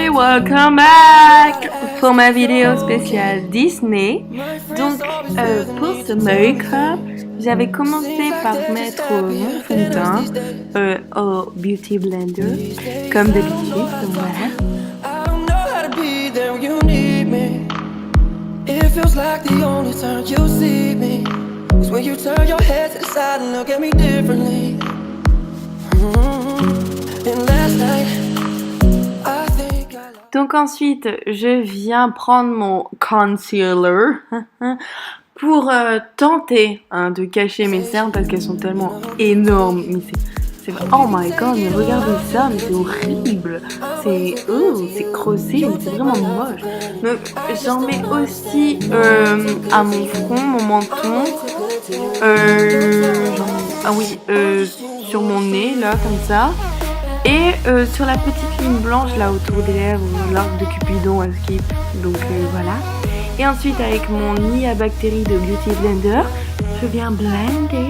Welcome back pour ma vidéo spéciale Disney. Donc pour ce make-up, j'avais commencé par mettre mon fond de teint au Beauty Blender comme d'habitude. Voilà. Donc ensuite, je viens prendre mon concealer pour tenter de cacher mes cernes parce qu'elles sont tellement énormes. Mais c'est oh my god, mais regardez ça, mais c'est horrible. C'est creusé, mais c'est vraiment moche. Donc j'en mets aussi à mon front, mon menton. Sur mon nez là, comme ça. Et sur la petite ligne blanche là autour des lèvres, l'arc de Cupidon à skip, donc voilà. Et ensuite avec mon nid à bactéries de Beauty Blender, je viens blender.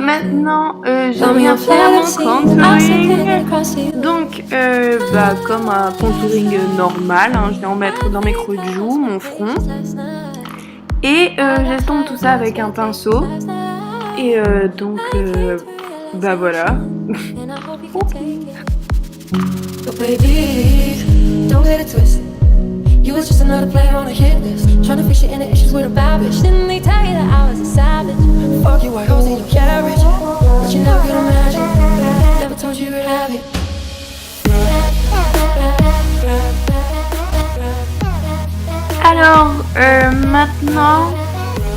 Maintenant, j'en viens faire mon contouring. Donc, comme un contouring normal, je vais en mettre dans mes creux de joues, mon front. Et j'estompe tout ça avec un pinceau. Et voilà. You was just another player on a hit list, trying to fix your inner issues with a bad bitch. Didn't they tell you that I was a savage? Fuck you, white hoes in your carriage, but you never could imagine. Never told you you could have it. Alors, maintenant...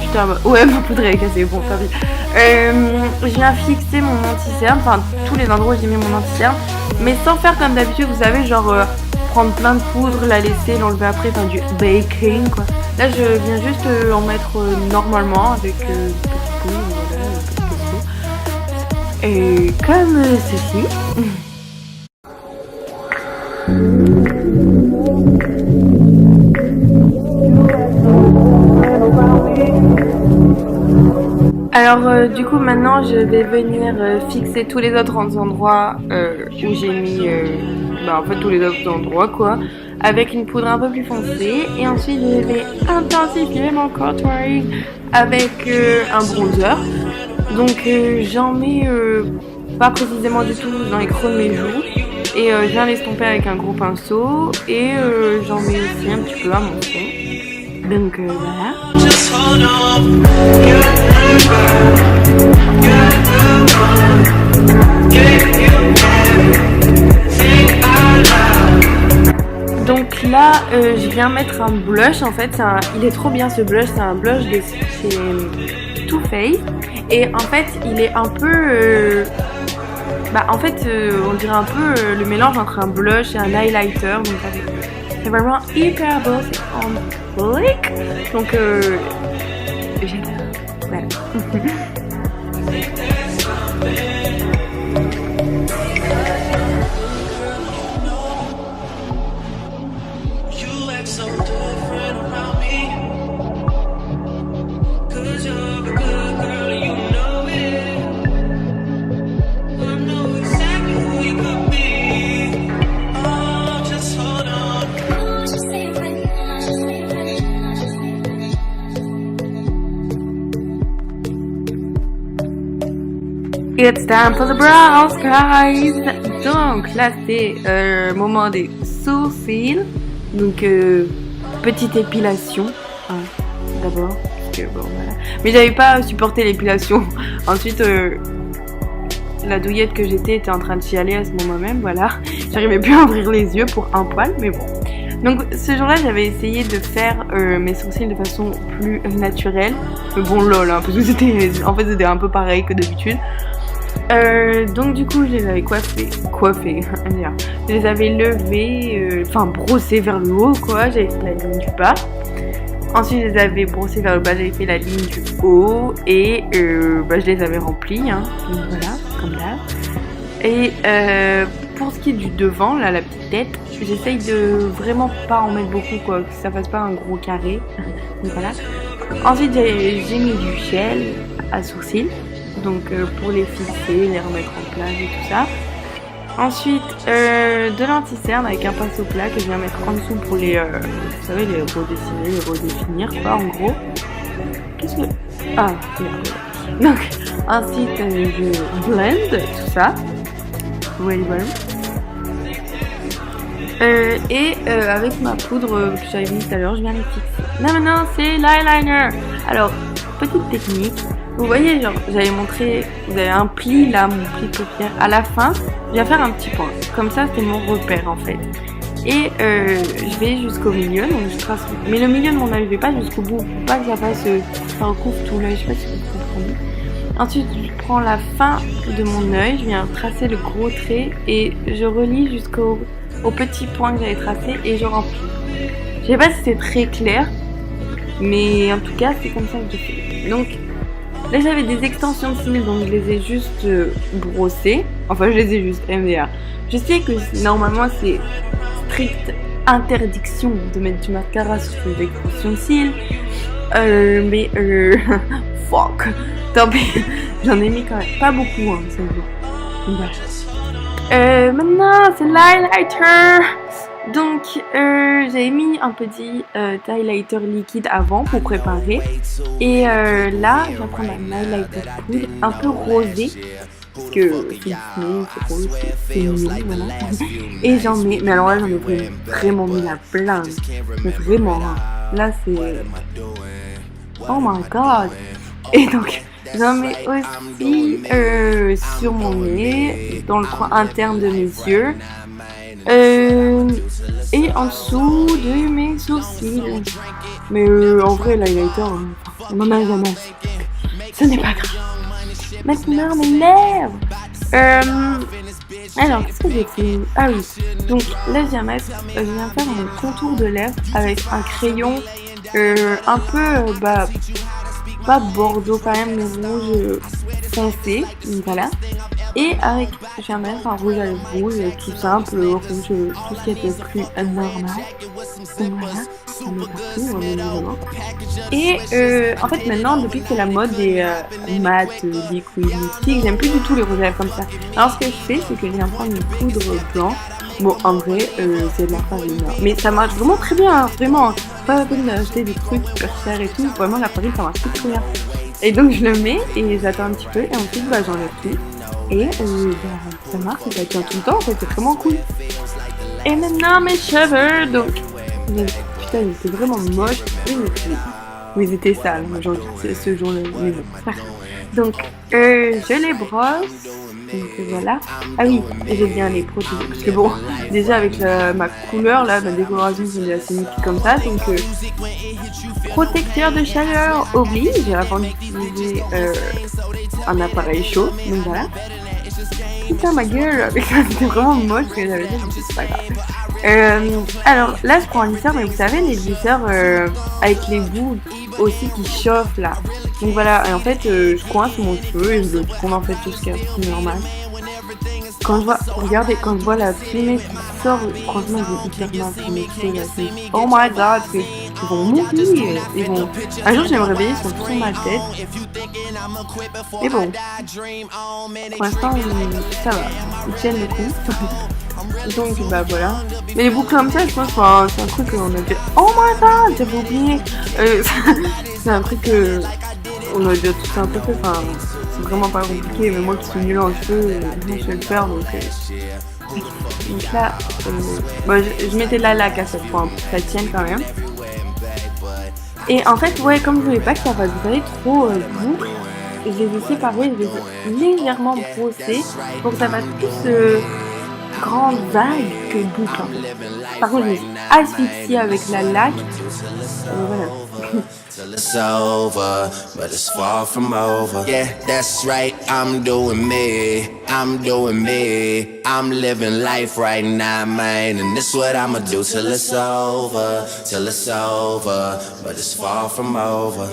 Putain, ouais, ma poudre est cassée, bon, tant pis. Je viens fixer mon anti-cerne, enfin, tous les endroits où j'ai mis mon anti-cerne, mais sans faire comme d'habitude, vous savez, genre... prendre plein de poudre, la laisser, l'enlever après, enfin du baking quoi. Là je viens juste en mettre normalement avec une petite poudre, voilà, un petit pinceau. Et comme ceci. Alors du coup maintenant je vais venir fixer tous les autres endroits où j'ai mis en fait tous les autres endroits quoi, avec une poudre un peu plus foncée. Et ensuite je vais intensifier mon contouring avec un bronzer. Donc j'en mets pas précisément du tout dans les creux de mes joues. Et je viens l'estomper avec un gros pinceau. Et j'en mets aussi un petit peu à mon front. Donc voilà. Donc là, je viens mettre un blush. En fait, il est trop bien ce blush. C'est un blush de chez Too Faced. Et en fait, il est un peu... on dirait un peu le mélange entre un blush et un highlighter. Donc c'est vraiment hyper beau. C'est en brique. Donc j'adore. Voilà. It's time for the brow skies. Donc là c'est moment des sourcils. Donc petite épilation d'abord parce que bon voilà. Mais j'avais pas supporté l'épilation. Ensuite la douillette que j'étais était en train de chialer à ce moment même, voilà. J'arrivais plus à ouvrir les yeux pour un poil, mais bon. Donc ce jour-là, j'avais essayé de faire mes sourcils de façon plus naturelle. Mais bon, lol, hein, parce que c'était un peu pareil que d'habitude. Donc du coup, je les avais coiffés, je les avais levés, brossés vers le haut, quoi. J'avais fait la ligne du bas. Ensuite, je les avais brossés vers le bas, j'avais fait la ligne du haut et je les avais remplis, hein. Donc voilà, comme là. Et pour ce qui est du devant, là, la petite tête, j'essaye de vraiment pas en mettre beaucoup, quoi, que ça fasse pas un gros carré. Donc voilà. Ensuite, j'ai mis du gel à sourcils, donc pour les fixer, les remettre en place et tout ça. Ensuite, de l'anti-cerne avec un pinceau plat que je viens mettre en dessous pour les, vous savez, les redessiner, les redéfinir, quoi, en gros. Qu'est-ce que... Ah, merde. Donc, ensuite, je blend tout ça. Really well. Et avec ma poudre que j'avais mis tout à l'heure, je viens les fixer. Là maintenant, c'est l'eyeliner. Alors, petite technique. Vous voyez, genre, j'avais montré, vous avez un pli là, mon pli de paupière. À la fin, je viens faire un petit point. Comme ça, c'est mon repère en fait. Et je vais jusqu'au milieu, donc je trace. Mais le milieu de mon œil, je vais pas jusqu'au bout, pour pas que ça fasse, ça recouvre tout l'œil. Je sais pas si vous comprenez. Ensuite, je prends la fin de mon œil, je viens tracer le gros trait et je relie jusqu'au petit point que j'avais tracé et je remplis. Je sais pas si c'est très clair, mais en tout cas, c'est comme ça que je fais. Donc, là, j'avais des extensions de cils, donc je les ai juste brossées. Enfin, je les ai juste MDR. Je sais que normalement, c'est stricte interdiction de mettre du mascara sur ces extensions de cils. Mais fuck. Tant pis, j'en ai mis quand même pas beaucoup, hein, ça veut. Voilà. Maintenant, c'est l'highlighter. Donc, j'avais mis un petit highlighter liquide avant pour préparer. Et là, je vais prendre un highlighter poudre un peu rosé. Parce que c'est rose, c'est mignon, voilà. Et j'en mets, mais alors là, j'en ai vraiment mis la blinde. Mais vraiment, hein. Là, c'est... Oh my god. Et donc, j'en mets aussi sur mon nez, dans le coin interne de mes yeux. Et en dessous de mes sourcils. Mais en vrai, l'highlighter, on en a jamais assez. Ce n'est pas grave. Maintenant, mes lèvres. Alors, qu'est-ce que j'ai fait? Ah oui. Donc là, je viens faire mon contour de lèvres avec un crayon un peu, pas bordeaux quand même, mais rouge foncé. Donc voilà. Et avec, je viens mettre un rouge à lèvres rouge, tout simple, rouge, tout ce qui était plus normal. Donc voilà, ça met partout, évidemment. Et en fait maintenant, depuis que c'est la mode des mat, liquid, lipstick, j'aime plus du tout les rouges à lèvres comme ça. Alors ce que je fais, c'est que je viens prendre une poudre blanche. Bon, en vrai, c'est de la farine, mais ça marche vraiment très bien, hein, vraiment. Pas la peine d'acheter des trucs super chers et tout, vraiment la farine ça marche très bien. Et donc je le mets et j'attends un petit peu et ensuite j'enlève tout. Et ça marche, ça tient tout le temps, en fait, c'est vraiment cool. Et maintenant mes cheveux, donc putain, ils étaient vraiment moches. Ils étaient sales, aujourd'hui, ce jour-là. Mais bon. Donc je les brosse. Donc voilà. Ah oui, j'ai bien les protéger. Parce que bon, déjà avec ma couleur, là, ma décoration, c'est assez nickel comme ça. Donc protecteur de chaleur oblige avant d'utiliser un appareil chaud. Donc voilà. Putain, ma gueule, avec ça, c'était vraiment moche que j'avais fait, mais c'est pas grave. Alors là, je prends un lisseur, mais vous savez, les lisseurs avec les bouts aussi qui chauffent là. Donc voilà, et en fait, je coince mon cheveu et je le tourne en fait tout ce qui est normal. Quand je vois, regardez, quand je vois la fumée qui sort, franchement, j'ai hyper mal pour mes cheveux là. Oh my god, ils vont mourir. Un jour, je vais me réveiller, ils sont tous sur ma tête. Mais bon, pour l'instant, ça va, ils tiennent le coup. Donc voilà. Mais les boucles comme ça, je pense que c'est un truc qu'on a dit. Oh my god, j'avais oublié. C'est un truc que on a déjà tous un peu fait. Enfin, vraiment pas compliqué, mais moi qui suis nulle en cheveux, je vais le faire donc là, bon, je mettais de la laque à chaque fois hein, pour que ça tienne quand même. Et en fait, ouais, comme je voulais pas que ça fasse, vous savez, trop boucle, je les ai séparés, je les ai légèrement brossés pour que ça fasse plus grande vague que boucle en fait. Par contre, je me suis asphyxiée avec la laque. Et voilà. Till it's over, but it's far from over. Yeah, that's right, I'm doing me, I'm doing me. I'm living life right now, man, and this what I'ma do till it's over, but it's far from over.